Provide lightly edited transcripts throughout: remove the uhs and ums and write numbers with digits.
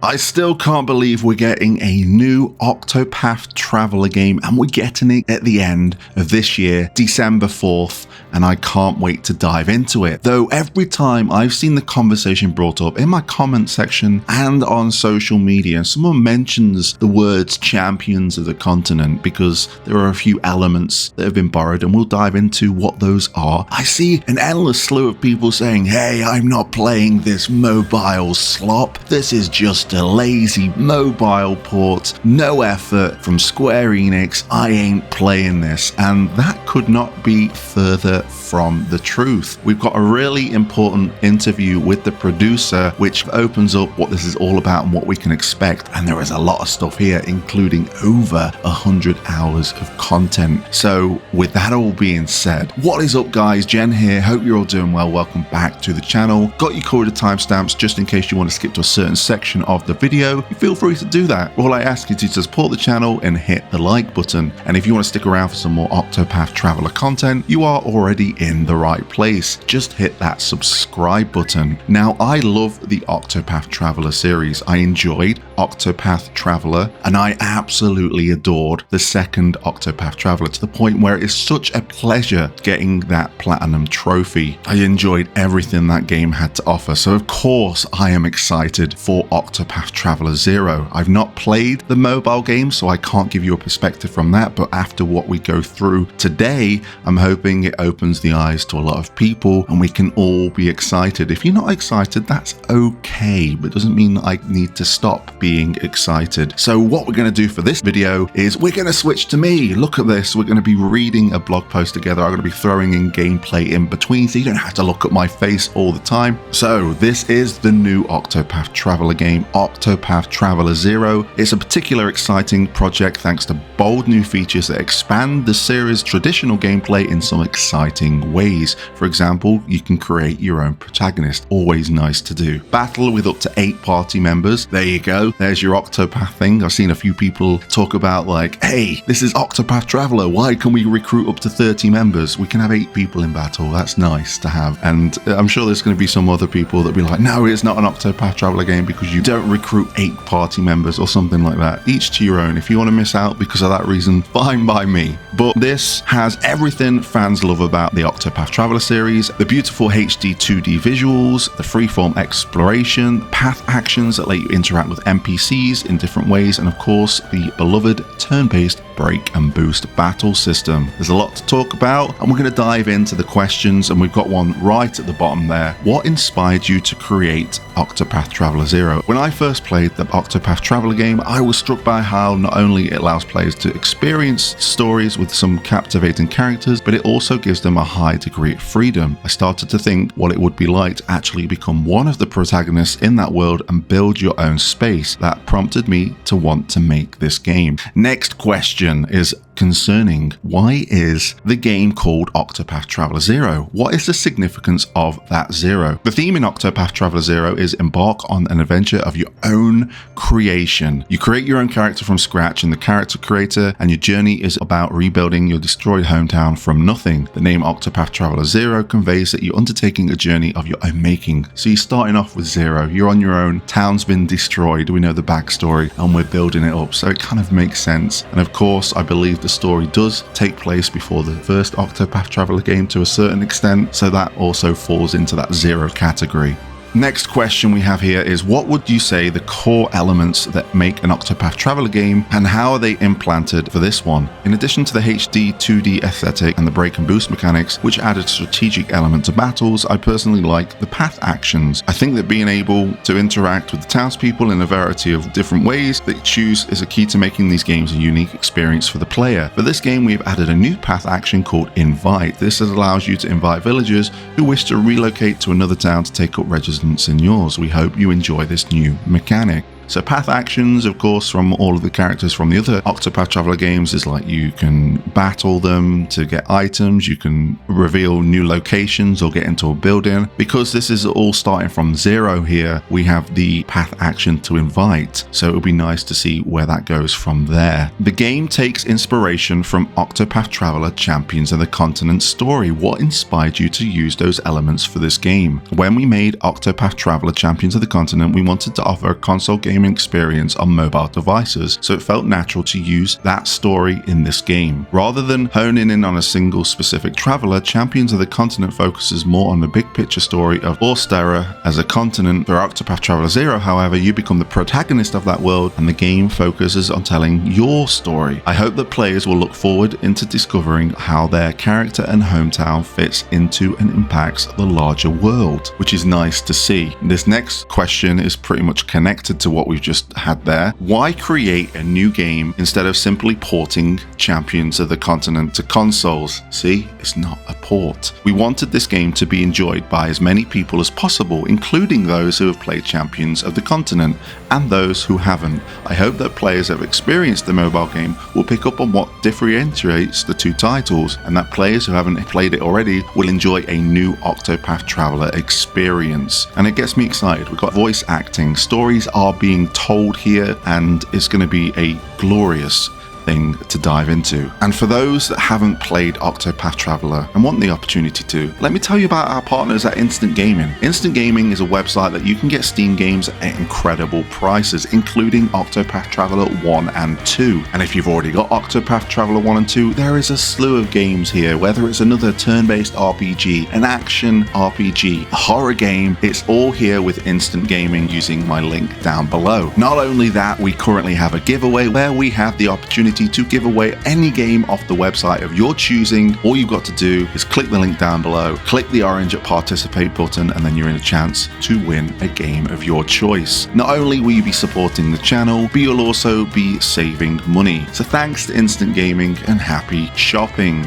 I still can't believe we're getting a new Octopath Traveller game, and we're getting it at the end of this year, December 4th, and I can't wait to dive into it. Though every time I've seen the conversation brought up in my comment section and on social media, someone mentions the words champions of the continent because there are a few elements that have been borrowed, and we'll dive into what those are. I see an endless slew of people saying, hey, I'm not playing this mobile slop. This is just a lazy mobile port, no effort from Square Enix. I ain't playing this. And that could not be further from the truth. We've got a really important interview with the producer, which opens up what this is all about and what we can expect. And there is a lot of stuff here, including over 100 hours of content. So with that all being said, what is up guys? Jen here. Hope you're all doing well. Welcome back to the channel. Got you covered with timestamps just in case you want to skip to a certain section of the video. Feel free to do that. All I ask you to support the channel and hit the like button. And if you want to stick around for some more Octopath Traveller content, you are already in the right place. Just hit that subscribe button. Now, I love the Octopath Traveller series. I enjoyed Octopath Traveller, and I absolutely adored the second Octopath Traveller to the point where it's such a pleasure getting that platinum trophy. I enjoyed everything that game had to offer, so of course I am excited for Octopath Traveller 0. I've not played the mobile game, so I can't give you a perspective from that, but after what we go through today, I'm hoping it opens the eyes to a lot of people and we can all be excited. If you're not excited, that's okay, but it doesn't mean I need to stop being excited. So what we're going to do for this video is we're going to switch to me. Look at this. We're going to be reading a blog post together. I'm going to be throwing in gameplay in between, so you don't have to look at my face all the time. So this is the new Octopath Traveller game, Octopath Traveller 0. It's a particularly exciting project thanks to bold new features that expand the series' traditional gameplay in some exciting ways. For example, you can create your own protagonist. Always nice to do. Battle with up to 8 party members. There you go. There's your Octopath thing. I've seen a few people talk about like, hey, this is Octopath Traveller. Why can we recruit up to 30 members? We can have 8 people in battle. That's nice to have. And I'm sure there's going to be some other people that be like, no, it's not an Octopath Traveller game because you don't recruit 8 party members or something like that. Each to your own. If you want to miss out because of that reason, fine by me. But this has everything fans love about the Octopath Traveller series: the beautiful HD 2D visuals, the freeform exploration, path actions that let you interact with NPCs in different ways, and of course the beloved turn-based break and boost battle system. There's a lot to talk about, and we're going to dive into the questions, and we've got one right at the bottom there. What inspired you to create Octopath Traveller 0? When I first played the Octopath Traveller game, I was struck by how not only it allows players to experience stories with some captivating characters, but it also gives them a high degree of freedom. I started to think what it would be like to actually become one of the protagonists in that world and build your own space. That prompted me to want to make this game. Next question is concerning, why is the game called Octopath Traveller 0? What is the significance of that 0? The theme in Octopath Traveller 0 is embark on an adventure of your own creation. You create your own character from scratch in the character creator, and your journey is about rebuilding your destroyed hometown from nothing. The name Octopath Traveller 0 conveys that you're undertaking a journey of your own making. So you're starting off with 0. You're on your own. Town's been destroyed. We know the backstory, and we're building it up. So it kind of makes sense. And of course, I believe the story does take place before the first Octopath Traveller game to a certain extent, so that also falls into that 0 category. Next question we have here is, what would you say the core elements that make an Octopath Traveller game, and how are they implanted for this one? In addition to the HD 2D aesthetic and the break and boost mechanics, which add a strategic element to battles, I personally like the path actions. I think that being able to interact with the townspeople in a variety of different ways that you choose is a key to making these games a unique experience for the player. For this game, we've added a new path action called Invite. This allows you to invite villagers who wish to relocate to another town to take up residence in yours. We hope you enjoy this new mechanic. So path actions, of course, from all of the characters from the other Octopath Traveller games is like you can battle them to get items, you can reveal new locations or get into a building. Because this is all starting from 0 here, we have the path action to invite. So it would be nice to see where that goes from there. The game takes inspiration from Octopath Traveller Champions of the Continent story. What inspired you to use those elements for this game? When we made Octopath Traveller Champions of the Continent, we wanted to offer a console game gaming experience on mobile devices, so it felt natural to use that story in this game. Rather than honing in on a single specific traveler, Champions of the Continent focuses more on the big picture story of Orstera as a continent. For Octopath Traveller 0, however, you become the protagonist of that world, and the game focuses on telling your story. I hope that players will look forward into discovering how their character and hometown fits into and impacts the larger world, which is nice to see. This next question is pretty much connected to what we've just had there. Why create a new game instead of simply porting Champions of the Continent to consoles? See, it's not a port. We wanted this game to be enjoyed by as many people as possible, including those who have played Champions of the Continent and those who haven't. I hope that players that have experienced the mobile game will pick up on what differentiates the two titles, and that players who haven't played it already will enjoy a new Octopath Traveller experience. And it gets me excited. We've got voice acting, stories are being told here, and it's going to be a glorious thing to dive into. And for those that haven't played Octopath Traveller and want the opportunity to, let me tell you about our partners at Instant Gaming. Instant Gaming is a website that you can get Steam games at incredible prices, including Octopath Traveller 1 and 2. And if you've already got Octopath Traveller 1 and 2, there is a slew of games here, whether it's another turn-based RPG, an action RPG, a horror game, it's all here with Instant Gaming using my link down below. Not only that, we currently have a giveaway where we have the opportunity to give away any game off the website of your choosing. All you've got to do is click the link down below, click the orange participate button, and then you're in a chance to win a game of your choice. Not only will you be supporting the channel, but you'll also be saving money. So thanks to Instant Gaming and happy shopping.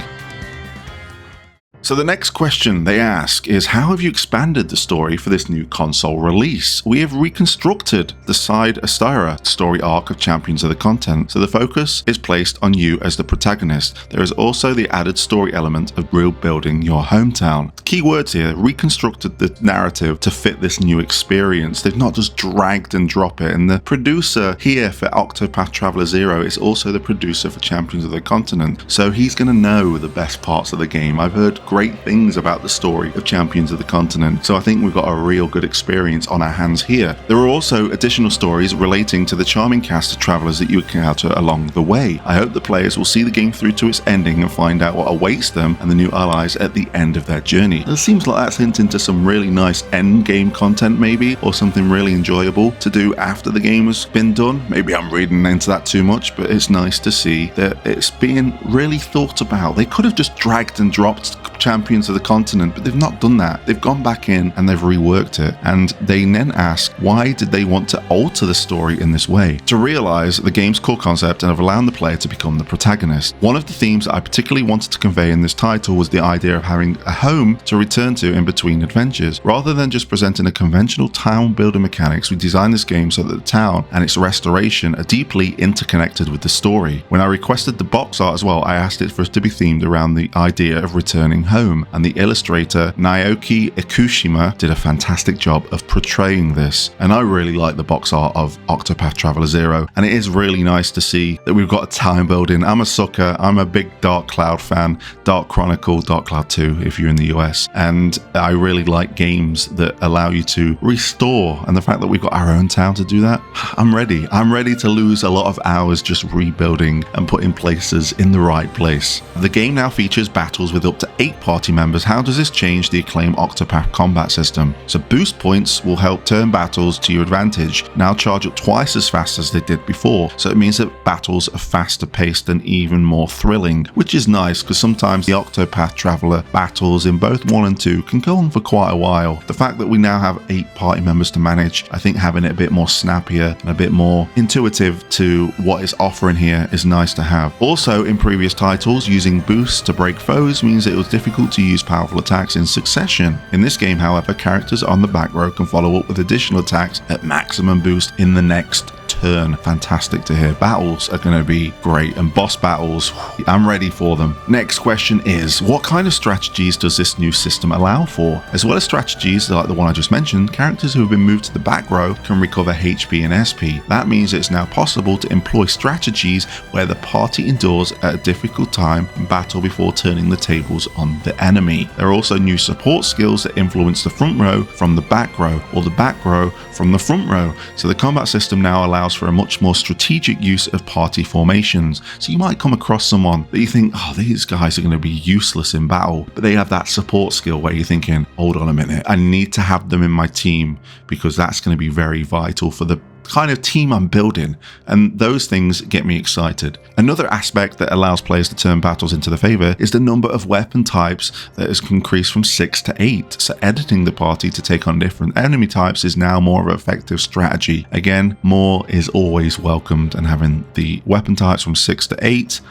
So the next question they ask is, how have you expanded the story for this new console release? We have reconstructed the side Astera story arc of Champions of the Continent, so the focus is placed on you as the protagonist. There is also the added story element of rebuilding your hometown. The key words here, reconstructed the narrative to fit this new experience. They've not just dragged and drop it, and the producer here for Octopath Traveller 0 is also the producer for Champions of the Continent, so he's going to know the best parts of the game. I've heard great things about the story of Champions of the Continent, so I think we've got a real good experience on our hands here. There are also additional stories relating to the charming cast of travellers that you encounter along the way. I hope the players will see the game through to its ending and find out what awaits them and the new allies at the end of their journey. It seems like that's hinting to some really nice end game content maybe, or something really enjoyable to do after the game has been done. Maybe I'm reading into that too much, but it's nice to see that it's being really thought about. They could have just dragged and dropped Champions of the Continent, but they've not done that. They've gone back in and they've reworked it, and they then ask, why did they want to alter the story in this way? To realize the game's core concept and of allowing the player to become the protagonist. One of the themes I particularly wanted to convey in this title was the idea of having a home to return to in between adventures. Rather than just presenting a conventional town building mechanics, we designed this game so that the town and its restoration are deeply interconnected with the story. When I requested the box art as well, I asked it for it to be themed around the idea of returning home, and the illustrator Naoki Ikushima did a fantastic job of portraying this. And I really like the box art of Octopath Traveller 0, and it is really nice to see that we've got a town building. I'm a sucker, I'm a big Dark Cloud fan, Dark Chronicle, Dark Cloud 2 if you're in the US, and I really like games that allow you to restore, and the fact that we've got our own town to do that, I'm ready to lose a lot of hours just rebuilding and putting places in the right place. The game now features battles with up to 8 party members. How does this change the acclaimed Octopath combat system? So boost points will help turn battles to your advantage, now charge up twice as fast as they did before, so it means that battles are faster paced and even more thrilling, which is nice because sometimes the Octopath Traveller battles in both 1 and 2 can go on for quite a while. The fact that we now have 8 party members to manage, I think having it a bit more snappier and a bit more intuitive to what it's offering here is nice to have. Also, in previous titles, using boosts to break foes means it was difficult to use powerful attacks in succession. In this game, however, characters on the back row can follow up with additional attacks at maximum boost in the next turn. Fantastic to hear. Battles are going to be great, and boss battles, I'm ready for them. Next question is, what kind of strategies does this new system allow for? As well as strategies like the one I just mentioned, characters who have been moved to the back row can recover HP and SP. That means it's now possible to employ strategies where the party endures at a difficult time in battle before turning the tables on the enemy. There are also new support skills that influence the front row from the back row, or the back row from the front row. So the combat system now allows for a much more strategic use of party formations. So you might come across someone that you think, oh, these guys are going to be useless in battle, but they have that support skill where you're thinking, hold on a minute, I need to have them in my team because that's going to be very vital for the kind of team I'm building, and those things get me excited. Another aspect that allows players to turn battles into their favor is the number of weapon types that has increased from 6 to 8, so editing the party to take on different enemy types is now more of an effective strategy. Again, more is always welcomed, and having the weapon types from 6 to 8,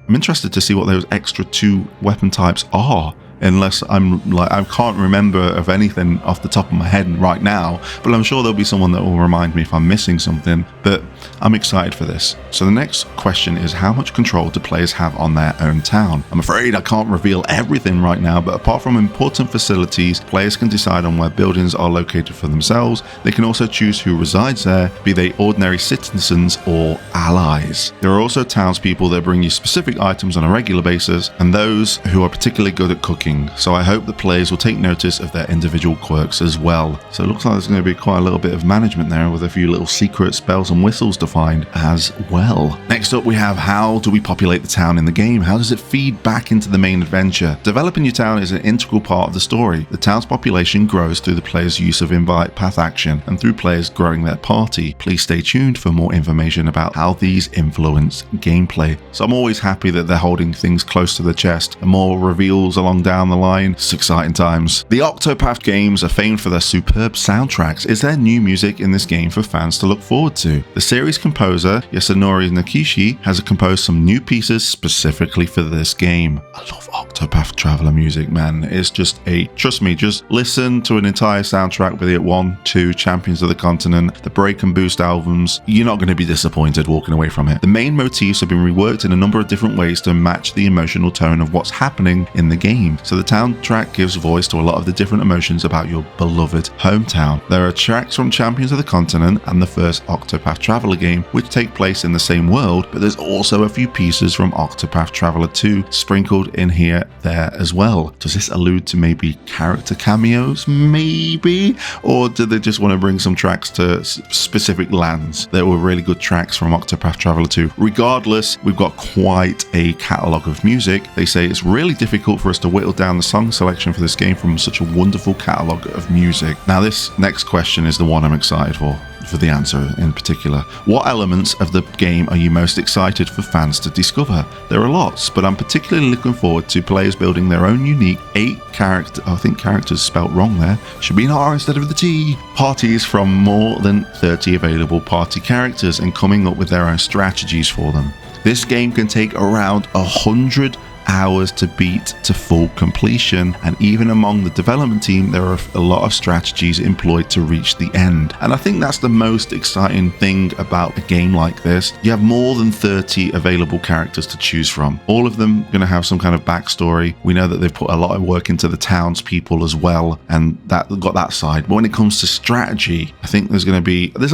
I'm interested to see what those extra 2 weapon types are. Unless I can't remember of anything off the top of my head right now, but I'm sure there'll be someone that will remind me if I'm missing something. But I'm excited for this. So the next question is, how much control do players have on their own town? I'm afraid I can't reveal everything right now, but apart from important facilities, players can decide on where buildings are located for themselves. They can also choose who resides there, be they ordinary citizens or allies. There are also townspeople that bring you specific items on a regular basis, and those who are particularly good at cooking. So I hope the players will take notice of their individual quirks as well. So it looks like there's going to be quite a little bit of management there, with a few little secret spells and whistles defined as well. Next up, we have, how do we populate the town in the game? How does it feed back into the main adventure? Developing your town is an integral part of the story. The town's population grows through the player's use of invite path action and through players growing their party. Please stay tuned for more information about how these influence gameplay. So I'm always happy that they're holding things close to the chest, and more reveals along down the line. It's exciting times. The Octopath games are famed for their superb soundtracks. Is there new music in this game for fans to look forward to? The series composer Yasunori Nakishi has composed some new pieces specifically for this game. I love Octopath Traveller music, man. It's just trust me, just listen to an entire soundtrack, be it 1, 2, Champions of the Continent, the Break and Boost albums. You're not going to be disappointed walking away from it. The main motifs have been reworked in a number of different ways to match the emotional tone of what's happening in the game. So the soundtrack gives voice to a lot of the different emotions about your beloved hometown. There are tracks from Champions of the Continent and the first Octopath Traveller game, which take place in the same world, but there's also a few pieces from Octopath Traveller 2 sprinkled in here, there as well. Does this allude to maybe character cameos? Maybe? Or do they just want to bring some tracks to specific lands that were really good tracks from Octopath Traveller 2? Regardless, we've got quite a catalogue of music. They say it's really difficult for us to whittle down the song selection for this game from such a wonderful catalogue of music. Now this next question is the one I'm excited for the answer in particular. What elements of the game are you most excited for fans to discover? There are lots, but I'm particularly looking forward to players building their own unique 8 character, I think characters spelt wrong there, should be an R instead of the T, parties from more than 30 available party characters and coming up with their own strategies for them. This game can take around 100 hours to beat to full completion, and even among the development team there are a lot of strategies employed to reach the end. And I think that's the most exciting thing about a game like this. You have more than 30 available characters to choose from. All of them going to have some kind of backstory. We know that they've put a lot of work into the townspeople as well, and that got that side. But when it comes to strategy, I think there's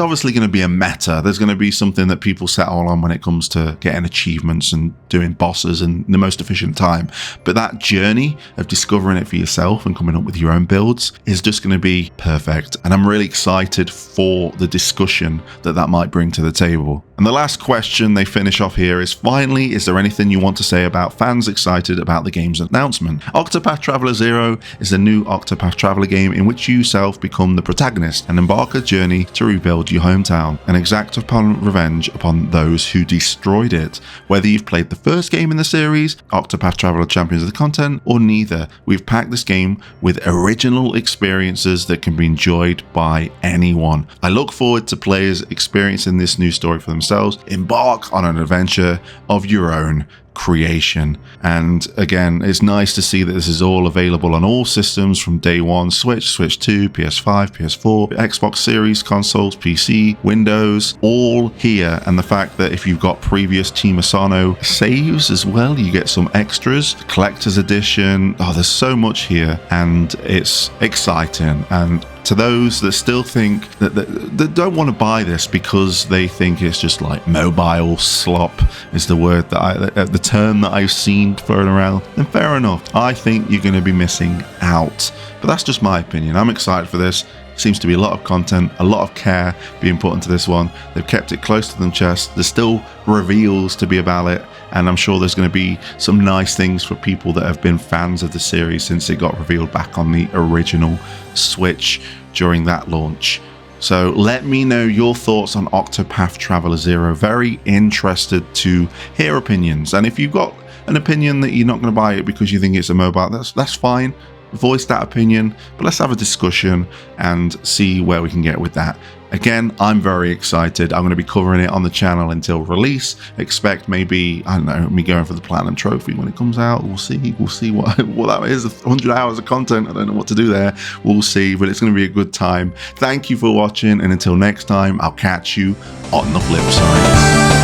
obviously going to be a meta. There's going to be something that people settle on when it comes to getting achievements and doing bosses in the most efficient time, but that journey of discovering it for yourself and coming up with your own builds is just going to be perfect, and I'm really excited for the discussion that might bring to the table. And the last question they finish off here is, finally, is there anything you want to say about fans excited about the game's announcement? Octopath Traveller 0 is a new Octopath Traveller game in which you yourself become the protagonist and embark a journey to rebuild your hometown and exact upon revenge upon those who destroyed it. Whether you've played the first game in the series, Octopath Traveller Champions of the Continent, or neither, we've packed this game with original experiences that can be enjoyed by anyone. I look forward to players experiencing this new story for themselves. Embark on an adventure of your own creation. And again, it's nice to see that this is all available on all systems from day one: Switch, Switch 2, PS5, PS4, Xbox Series, consoles, PC, Windows, all here. And the fact that if you've got previous Team Asano saves as well, you get some extras, collector's edition. Oh, there's so much here, and it's exciting. And to those that still think that don't want to buy this because they think it's just like mobile slop is the word that the term that I've seen thrown around, then fair enough. I think you're going to be missing out, but that's just my opinion. I'm excited for this. Seems to be a lot of content, a lot of care being put into this one. They've kept it close to the chest. There's still reveals to be about it, and I'm sure there's going to be some nice things for people that have been fans of the series since it got revealed back on the original Switch during that launch. So let me know your thoughts on Octopath Traveller 0. Very interested to hear opinions, and if you've got an opinion that you're not going to buy it because you think it's a mobile, that's fine. Voice that opinion, but let's have a discussion and see where we can get with that. Again, I'm very excited. I'm going to be covering it on the channel until release. Expect maybe, I don't know, me going for the Platinum Trophy when it comes out. We'll see what that is. 100 hours of content. I don't know what to do there. We'll see, but it's going to be a good time. Thank you for watching, and until next time, I'll catch you on the flip side.